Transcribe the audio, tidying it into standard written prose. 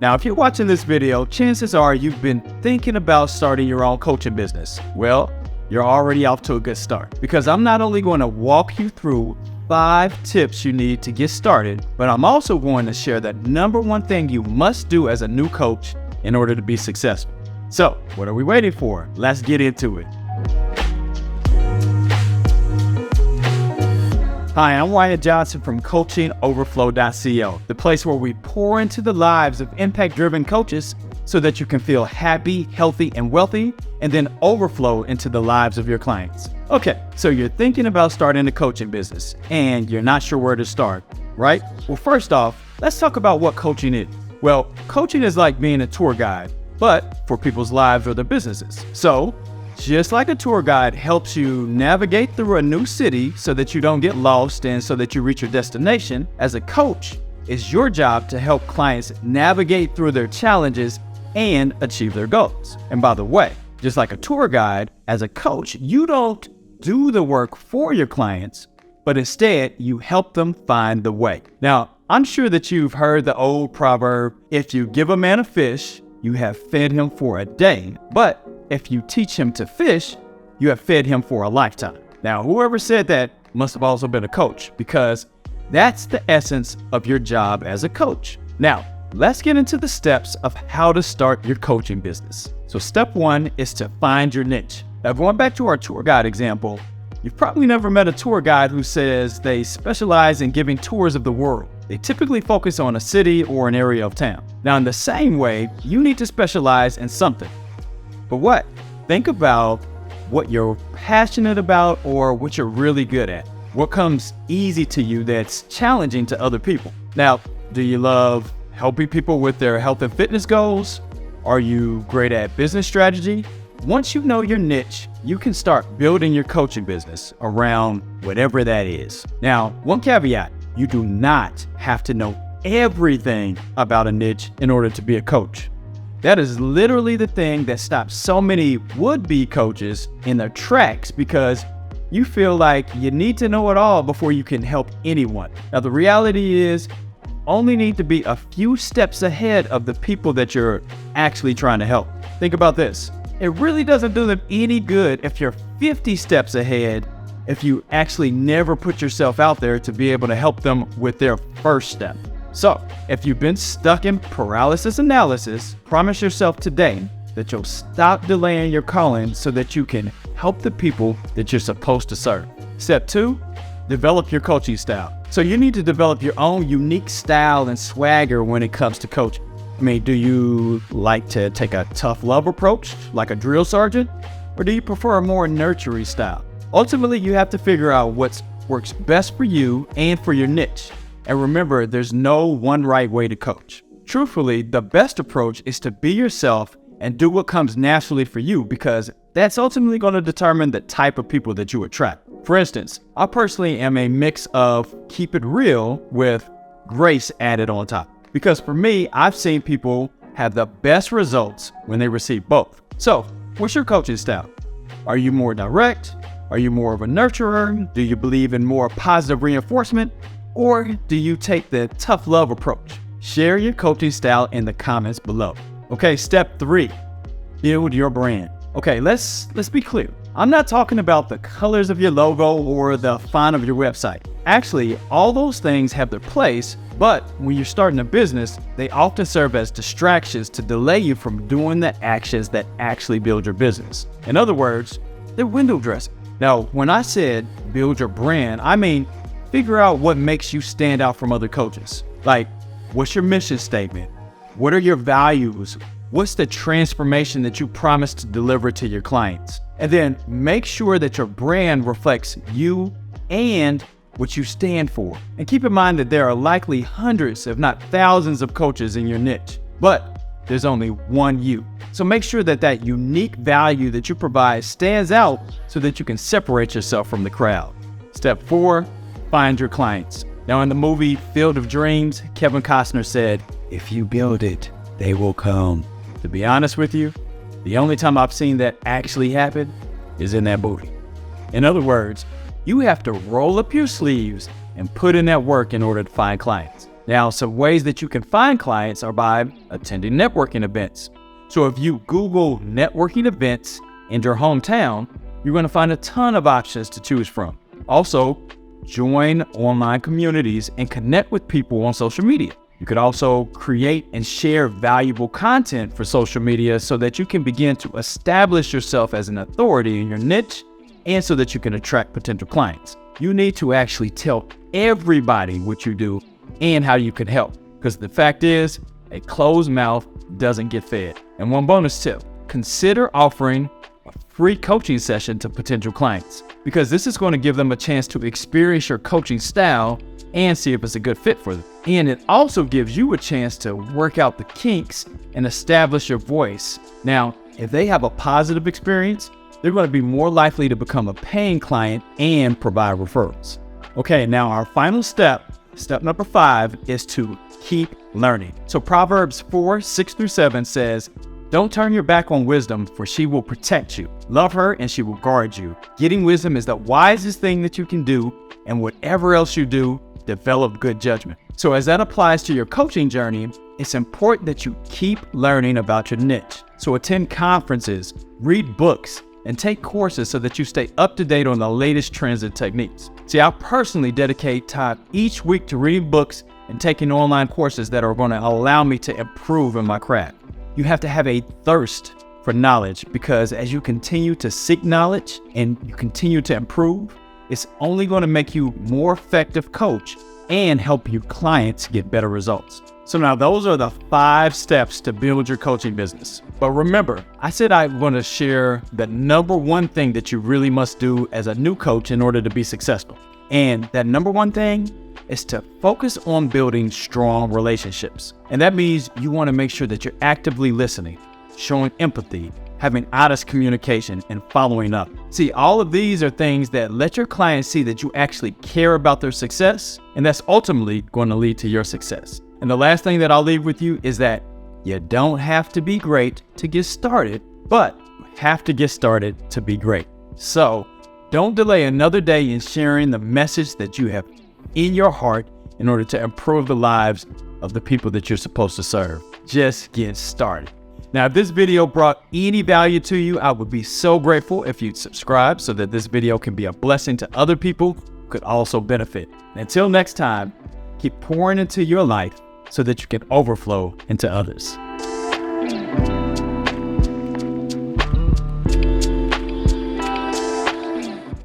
Now, if you're watching this video, chances are you've been thinking about starting your own coaching business. Well, you're already off to a good start because I'm not only going to walk you through 5 tips you need to get started, but I'm also going to share the number one thing you must do as a new coach in order to be successful. So, what are we waiting for? Let's get into it. Hi, I'm Wyatt Johnson from coachingoverflow.co, the place where we pour into the lives of impact-driven coaches so that you can feel happy, healthy, and wealthy, and then overflow into the lives of your clients. Okay, so you're thinking about starting a coaching business, and you're not sure where to start, right? Well, first off, let's talk about what coaching is. Well, coaching is like being a tour guide, but for people's lives or their businesses. So, just like a tour guide helps you navigate through a new city so that you don't get lost and so that you reach your destination, as a coach, it's your job to help clients navigate through their challenges and achieve their goals. And by the way, just like a tour guide, as a coach, you don't do the work for your clients, but instead you help them find the way. Now, I'm sure that you've heard the old proverb, if you give a man a fish, you have fed him for a day, but if you teach him to fish, you have fed him for a lifetime. Now, whoever said that must have also been a coach, because that's the essence of your job as a coach. Now, let's get into the steps of how to start your coaching business. So step 1 is to find your niche. Now, going back to our tour guide example, you've probably never met a tour guide who says they specialize in giving tours of the world. They typically focus on a city or an area of town. Now, in the same way, you need to specialize in something. But what? Think about what you're passionate about or what you're really good at. What comes easy to you that's challenging to other people? Now, do you love helping people with their health and fitness goals? Are you great at business strategy? Once you know your niche, you can start building your coaching business around whatever that is. Now, one caveat, you do not have to know everything about a niche in order to be a coach. That is literally the thing that stops so many would-be coaches in their tracks, because you feel like you need to know it all before you can help anyone. Now, the reality is, you only need to be a few steps ahead of the people that you're actually trying to help. Think about this. It really doesn't do them any good if you're 50 steps ahead if you actually never put yourself out there to be able to help them with their first step. So, if you've been stuck in paralysis analysis, promise yourself today that you'll stop delaying your calling so that you can help the people that you're supposed to serve. Step 2, develop your coaching style. So you need to develop your own unique style and swagger when it comes to coaching. I mean, do you like to take a tough love approach like a drill sergeant? Or do you prefer a more nurturing style? Ultimately, you have to figure out what works best for you and for your niche. And remember, there's no one right way to coach. Truthfully, the best approach is to be yourself and do what comes naturally for you, because that's ultimately going to determine the type of people that you attract. For instance, I personally am a mix of keep it real with grace added on top. Because for me, I've seen people have the best results when they receive both. So, what's your coaching style? Are you more direct? Are you more of a nurturer? Do you believe in more positive reinforcement? Or do you take the tough love approach? Share your coaching style in the comments below. Okay, step 3, build your brand. Okay, let's be clear. I'm not talking about the colors of your logo or the font of your website. Actually, all those things have their place, but when you're starting a business, they often serve as distractions to delay you from doing the actions that actually build your business. In other words, they're window dressing. Now, when I said build your brand, I mean figure out what makes you stand out from other coaches. Like, what's your mission statement? What are your values? What's the transformation that you promise to deliver to your clients? And then make sure that your brand reflects you and what you stand for. And keep in mind that there are likely hundreds, if not thousands, of coaches in your niche, but there's only one you. So make sure that that unique value that you provide stands out so that you can separate yourself from the crowd. Step 4, find your clients. Now, in the movie Field of Dreams, Kevin Costner said, "If you build it, they will come." To be honest with you, the only time I've seen that actually happen is in that movie. In other words, you have to roll up your sleeves and put in that work in order to find clients. Now, some ways that you can find clients are by attending networking events. So if you Google networking events in your hometown, you're going to find a ton of options to choose from. Also, join online communities and connect with people on social media. You could also create and share valuable content for social media so that you can begin to establish yourself as an authority in your niche and so that you can attract potential clients. You need to actually tell everybody what you do and how you can help, because the fact is, a closed mouth doesn't get fed. And one bonus tip, consider offering a free coaching session to potential clients, because this is going to give them a chance to experience your coaching style and see if it's a good fit for them. And it also gives you a chance to work out the kinks and establish your voice. Now, if they have a positive experience, they're going to be more likely to become a paying client and provide referrals. Okay, now our final step number 5, is to keep learning. So Proverbs 4:6-7 says, "Don't turn your back on wisdom, for she will protect you. Love her and she will guard you." Getting wisdom is the wisest thing that you can do, and whatever else you do, develop good judgment. So as that applies to your coaching journey, it's important that you keep learning about your niche. So attend conferences, read books, and take courses so that you stay up to date on the latest trends and techniques. See, I personally dedicate time each week to reading books and taking online courses that are going to allow me to improve in my craft. You have to have a thirst for knowledge, because as you continue to seek knowledge and you continue to improve, it's only going to make you a more effective coach and help your clients get better results. So now those are the 5 steps to build your coaching business. But remember, I said I'm going to share the number 1 thing that you really must do as a new coach in order to be successful. And that number 1 thing is to focus on building strong relationships. And that means you want to make sure that you're actively listening, showing empathy, having honest communication, and following up. See, all of these are things that let your clients see that you actually care about their success, and that's ultimately going to lead to your success. And the last thing that I'll leave with you is that you don't have to be great to get started, but you have to get started to be great. So don't delay another day in sharing the message that you have in your heart in order to improve the lives of the people that you're supposed to serve. Just get started. Now, if this video brought any value to you, I would be so grateful if you'd subscribe so that this video can be a blessing to other people who could also benefit. And until next time, keep pouring into your life so that you can overflow into others.